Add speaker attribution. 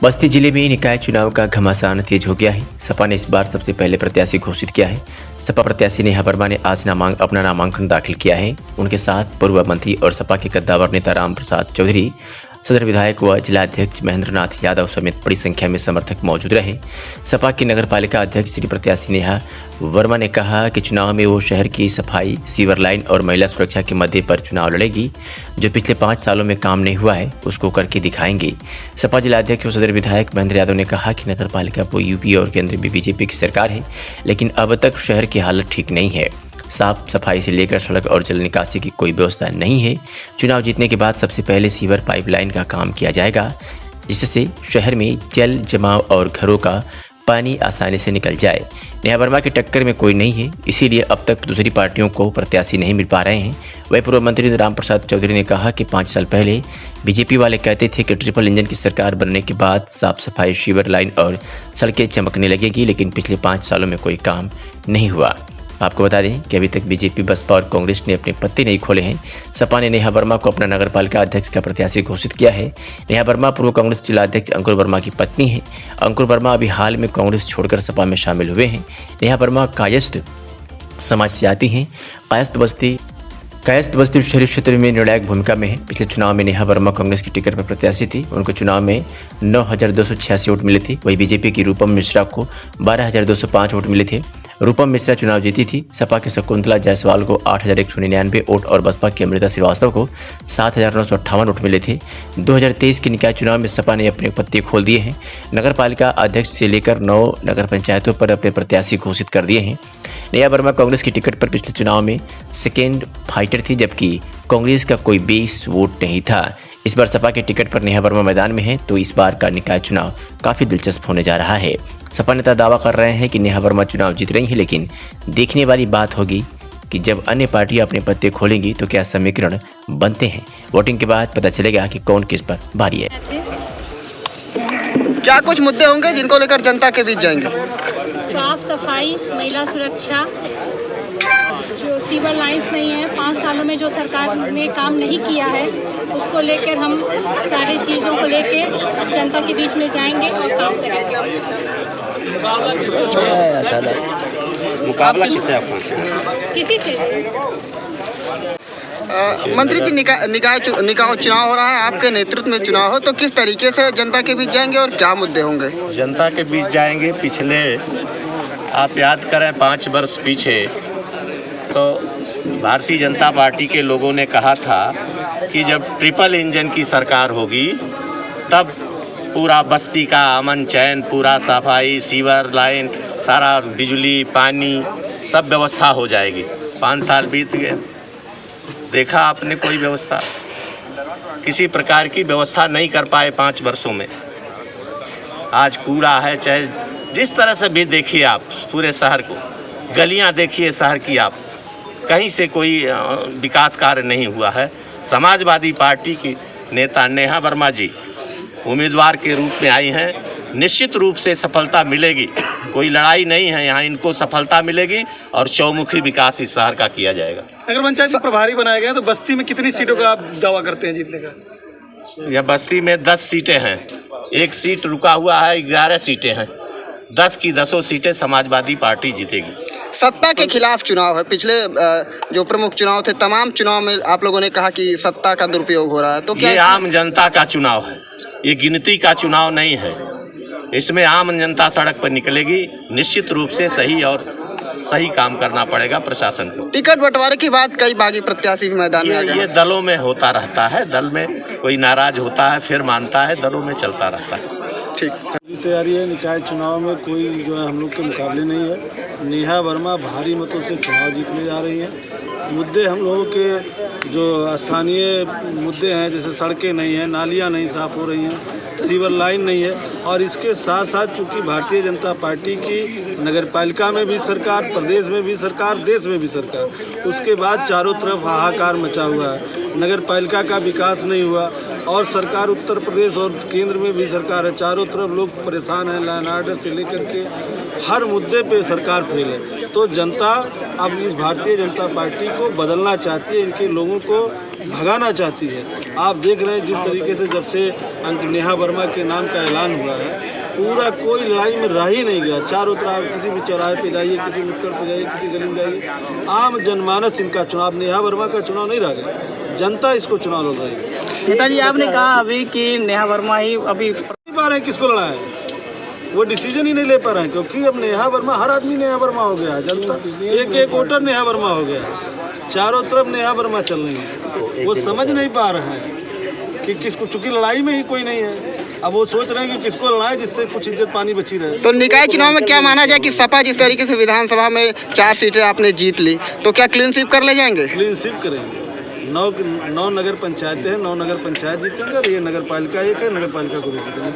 Speaker 1: बस्ती जिले में निकाय चुनाव का घमासान तेज हो गया है। सपा ने इस बार सबसे पहले प्रत्याशी घोषित किया है। सपा प्रत्याशी नेहा वर्मा ने आज अपना नामांकन दाखिल किया है। उनके साथ पूर्व मंत्री और सपा के कद्दावर नेता राम प्रसाद चौधरी, सदर विधायक व जिलाध्यक्ष महेंद्र नाथ यादव समेत बड़ी संख्या में समर्थक मौजूद रहे। सपा की नगरपालिका अध्यक्ष श्री प्रत्याशी नेहा वर्मा ने कहा कि चुनाव में वो शहर की सफाई, सीवर लाइन और महिला सुरक्षा के मुद्दे पर चुनाव लड़ेगी। जो पिछले 5 सालों में काम नहीं हुआ है उसको करके दिखाएंगे। सपा जिलाध्यक्ष और सदर विधायक महेंद्र यादव ने कहा कि नगरपालिका को यूपी और केंद्र में बीजेपी की सरकार है, लेकिन अब तक शहर की हालत ठीक नहीं है। साफ सफाई से लेकर सड़क और जल निकासी की कोई व्यवस्था नहीं है। चुनाव जीतने के बाद सबसे पहले सीवर पाइपलाइन का काम किया जाएगा, जिससे शहर में जल जमाव और घरों का पानी आसानी से निकल जाए। नेहा वर्मा की टक्कर में कोई नहीं है, इसीलिए अब तक दूसरी पार्टियों को प्रत्याशी नहीं मिल पा रहे हैं। वही पूर्व मंत्री राम प्रसाद चौधरी ने कहा कि 5 साल पहले बीजेपी वाले कहते थे कि ट्रिपल इंजन की सरकार बनने के बाद साफ सफाई, सीवर लाइन और सड़कें चमकने लगेगी, लेकिन पिछले 5 सालों में कोई काम नहीं हुआ। आपको बता दें कि अभी तक बीजेपी, बसपा और कांग्रेस ने अपने पत्ते नहीं खोले हैं। सपा ने नेहा वर्मा को अपना नगरपालिका अध्यक्ष का प्रत्याशी घोषित किया है। नेहा वर्मा पूर्व कांग्रेस जिलाध्यक्ष अंकुर वर्मा की पत्नी है। अंकुर वर्मा अभी हाल में कांग्रेस छोड़कर सपा में शामिल हुए हैं। नेहा वर्मा कायस्थ समाज से आती हैं। कायस्थ बस्ती शहरी क्षेत्र में निर्णायक भूमिका में है। पिछले चुनाव में नेहा वर्मा कांग्रेस की टिकट पर प्रत्याशी थी। उनको चुनाव में 9,286 वोट मिले थे। वही बीजेपी की रूपम मिश्रा को 12,205 वोट मिले थे। रूपम मिश्रा चुनाव जीती थी। सपा के शकुंतला जायसवाल को 8,199 वोट और बसपा की अमृता श्रीवास्तव को 7,958 वोट मिले थे। 2023 के निकाय चुनाव में सपा ने अपने पत्ते खोल दिए हैं। नगरपालिका अध्यक्ष से लेकर 9 नगर पंचायतों पर अपने प्रत्याशी घोषित कर दिए हैं। नेहा वर्मा कांग्रेस की टिकट पर पिछले चुनाव में सेकेंड फाइटर थी, जबकि कांग्रेस का कोई 20 वोट नहीं था। इस बार सपा के टिकट पर नेहा वर्मा मैदान में है, तो इस बार का निकाय चुनाव काफी दिलचस्प होने जा रहा है। सपा नेता दावा कर रहे हैं कि नेहा वर्मा चुनाव जीत रही है, लेकिन देखने वाली बात होगी कि जब अन्य पार्टियां अपने पत्ते खोलेंगी तो क्या समीकरण बनते हैं। वोटिंग के बाद पता चलेगा कि कौन किस पर भारी है।
Speaker 2: क्या कुछ मुद्दे होंगे जिनको लेकर जनता के बीच जाएंगे?
Speaker 3: साफ सफाई, महिला सुरक्षा, जो सीवर लाइन्स नहीं है, 5 सालों में जो सरकार ने काम नहीं किया है, उसको लेकर हम सारी चीज़ों को लेकर जनता के बीच में जाएंगे और काम करेंगे।
Speaker 4: मुकाबला किससे आपका?
Speaker 3: किसी से
Speaker 2: मंत्री जी, निकाय चुनाव हो रहा है, आपके नेतृत्व में चुनाव हो, तो किस तरीके से जनता के बीच जाएंगे और क्या मुद्दे होंगे?
Speaker 4: जनता के बीच जाएंगे। पिछले आप याद करें 5 वर्ष पीछे तो भारतीय जनता पार्टी के लोगों ने कहा था कि जब ट्रिपल इंजन की सरकार होगी तब पूरा बस्ती का अमन चैन, पूरा सफाई, सीवर लाइन, सारा बिजली, पानी, सब व्यवस्था हो जाएगी। 5 साल बीत गए, देखा आपने कोई व्यवस्था, किसी प्रकार की व्यवस्था नहीं कर पाए 5 वर्षों में। आज कूड़ा है, चाहे जिस तरह से भी देखिए आप पूरे शहर को, गलियां देखिए शहर की आप, कहीं से कोई विकास कार्य नहीं हुआ है। समाजवादी पार्टी की नेता नेहा वर्मा जी उम्मीदवार के रूप में आई हैं। निश्चित रूप से सफलता मिलेगी, कोई लड़ाई नहीं है यहाँ, इनको सफलता मिलेगी और चौमुखी विकास इस शहर का किया जाएगा।
Speaker 5: नगर पंचायत प्रभारी बनाए गए तो बस्ती में कितनी सीटों का आप दावा करते हैं जीतने का?
Speaker 4: यह बस्ती में 10 सीटें हैं, 1 सीट रुका हुआ है, 11 सीटें हैं। 10 की 10 सीटें समाजवादी पार्टी जीतेगी।
Speaker 2: सत्ता के खिलाफ चुनाव है। पिछले जो प्रमुख चुनाव थे, तमाम चुनाव में आप लोगों ने कहा कि सत्ता का दुरुपयोग हो रहा है, तो क्या
Speaker 4: ये आम जनता का चुनाव है, ये गिनती का चुनाव नहीं है। इसमें आम जनता सड़क पर निकलेगी। निश्चित रूप से सही काम करना पड़ेगा प्रशासन को।
Speaker 2: टिकट बंटवारे की बात कई बागी प्रत्याशी भी मैदान में आ गए।
Speaker 4: ये दलों में होता रहता है, दल में कोई नाराज होता है फिर मानता है, दलों में चलता रहता है।
Speaker 2: ठीक
Speaker 5: तैयारी है। निकाय चुनाव में कोई जो है हम लोग के मुकाबले नहीं है। नेहा वर्मा भारी मतों से चुनाव जीतने जा रही हैं। मुद्दे हम लोगों के जो स्थानीय मुद्दे हैं, जैसे सड़कें नहीं हैं, नालियां नहीं साफ हो रही हैं, सीवर लाइन नहीं है, और इसके साथ साथ चूँकि भारतीय जनता पार्टी की नगरपालिका में भी सरकार, प्रदेश में भी सरकार, देश में भी सरकार, उसके बाद चारों तरफ हाहाकार मचा हुआ है। नगरपालिका का विकास नहीं हुआ और सरकार उत्तर प्रदेश और केंद्र में भी सरकार है, चारों तरफ लोग परेशान हैं। लॉ एंड ऑर्डर से लेकर के हर मुद्दे पे सरकार फेल है। तो जनता अब इस भारतीय जनता पार्टी को बदलना चाहती है, इनके लोगों को भगाना चाहती है। आप देख रहे हैं जिस तरीके से जब से नेहा वर्मा के नाम का ऐलान हुआ है, पूरा कोई लड़ाई में रह ही नहीं गया। चारों तरफ किसी भी चौराहे पे जाइए, किसी नुक्कड़ पे जाइए, किसी गली में जाइए, आम जनमानस इनका चुनाव, नेहा वर्मा का चुनाव नहीं रह गया, जनता इसको चुनाव लड़ रही है।
Speaker 6: नेताजी, आपने कहा अभी कि नेहा वर्मा ही अभी
Speaker 5: नहीं पा रहे हैं किसको लड़ा है, वो डिसीजन ही नहीं ले पा रहे हैं, क्योंकि अब नेहा वर्मा, हर आदमी नेहा वर्मा हो गया है, जनता एक एक वोटर नेहा वर्मा हो गया है, चारों तरफ नेहा वर्मा चल रही है। वो समझ नहीं पा रहे हैं कि किसको, चूंकि लड़ाई में ही कोई नहीं है, अब वो सोच रहे हैं कि किसको लड़ाए जिससे कुछ इज्जत पानी बची रहे।
Speaker 2: तो निकाय चुनाव में क्या माना जाए कि सपा जिस तरीके से विधानसभा में 4 सीटें आपने जीत ली, तो क्या क्लीन स्वीप कर ले जाएंगे?
Speaker 5: क्लीन स्वीप करेंगे। 9 नगर पंचायतें हैं, 9 नगर पंचायत जीतेंगे और ये नगर पालिका एक है, नगर पालिका को भी जीतेंगे।